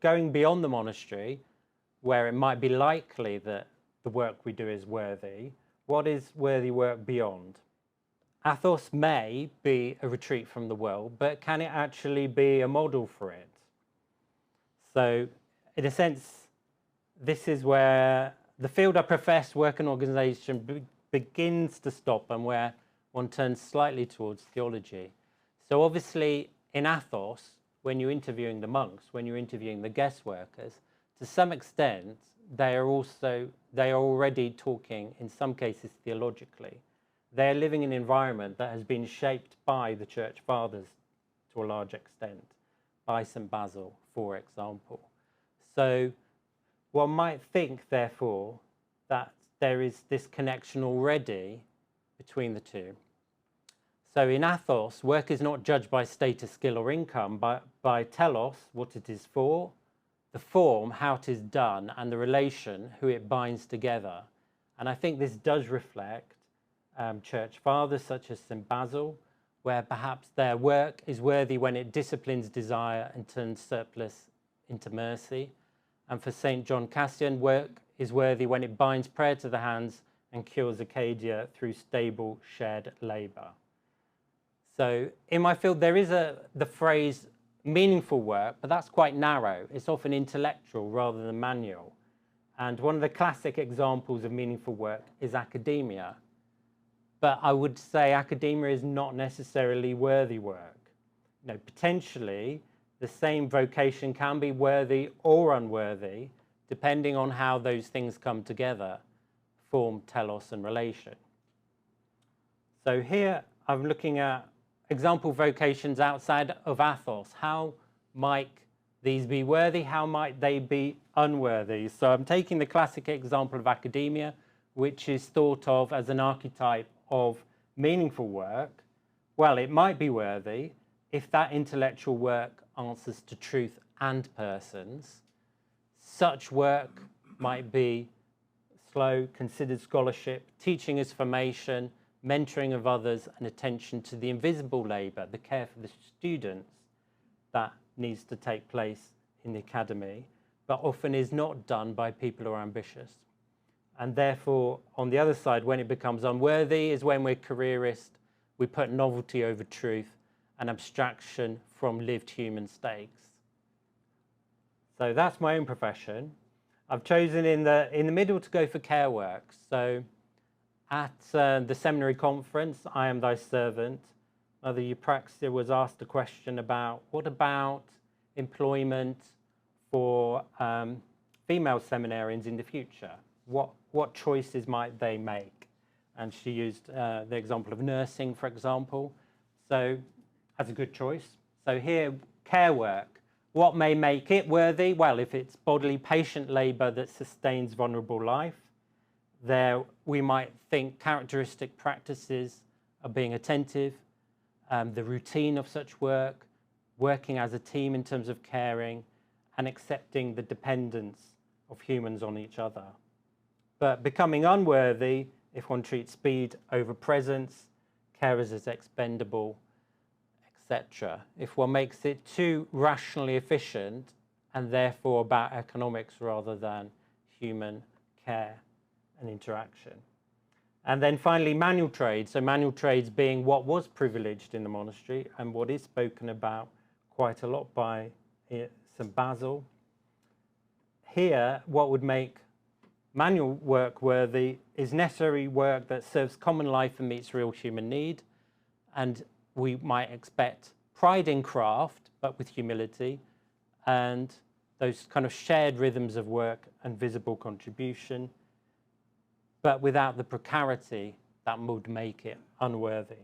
going beyond the monastery, where it might be likely that the work we do is worthy, what is worthy work beyond? Athos may be a retreat from the world, but can it actually be a model for it? So, in a sense, this is where the field I profess, work and organisation, begins to stop and where one turns slightly towards theology. So obviously in Athos, when you're interviewing the monks, when you're interviewing the guest workers, to some extent, they are already talking, in some cases theologically. They are living in an environment that has been shaped by the Church Fathers to a large extent, by St. Basil, for example. So one might think, therefore, that there is this connection already between the two. So in Athos, work is not judged by status, skill or income, but by telos, what it is for, the form, how it is done, and the relation, who it binds together. And I think this does reflect Church Fathers such as St. Basil, where perhaps their work is worthy when it disciplines desire and turns surplus into mercy. And for St. John Cassian, work is worthy when it binds prayer to the hands and cures Acadia through stable shared labour. So in my field, there is the phrase meaningful work, but that's quite narrow. It's often intellectual rather than manual. And one of the classic examples of meaningful work is academia. But I would say academia is not necessarily worthy work. You know, potentially, the same vocation can be worthy or unworthy, depending on how those things come together, form, telos, and relation. So here I'm looking at example vocations outside of Athos. How might these be worthy? How might they be unworthy? So I'm taking the classic example of academia, which is thought of as an archetype of meaningful work. Well, it might be worthy if that intellectual work answers to truth and persons. Such work might be slow, considered scholarship, teaching as formation, mentoring of others, and attention to the invisible labour, the care for the students that needs to take place in the academy, but often is not done by people who are ambitious. And therefore, on the other side, when it becomes unworthy is when we're careerist, we put novelty over truth and abstraction from lived human stakes. So that's my own profession. I've chosen in the middle to go for care work. So at the Seminary conference, I Am Thy Servant, Mother Eupraxia was asked a question about what about employment for female seminarians in the future? What choices might they make? And she used the example of nursing, for example. So as a good choice. So here, care work. What may make it worthy? Well, if it's bodily patient labour that sustains vulnerable life, there we might think characteristic practices of being attentive, the routine of such work, working as a team in terms of caring, and accepting the dependence of humans on each other. But becoming unworthy if one treats speed over presence, carers as expendable, etc. If one makes it too rationally efficient and therefore about economics rather than human care and interaction. And then finally, manual trades. So manual trades being what was privileged in the monastery and what is spoken about quite a lot by St. Basil. Here, what would make manual work worthy is necessary work that serves common life and meets real human need. And we might expect pride in craft, but with humility, and those kind of shared rhythms of work and visible contribution, but without the precarity that would make it unworthy.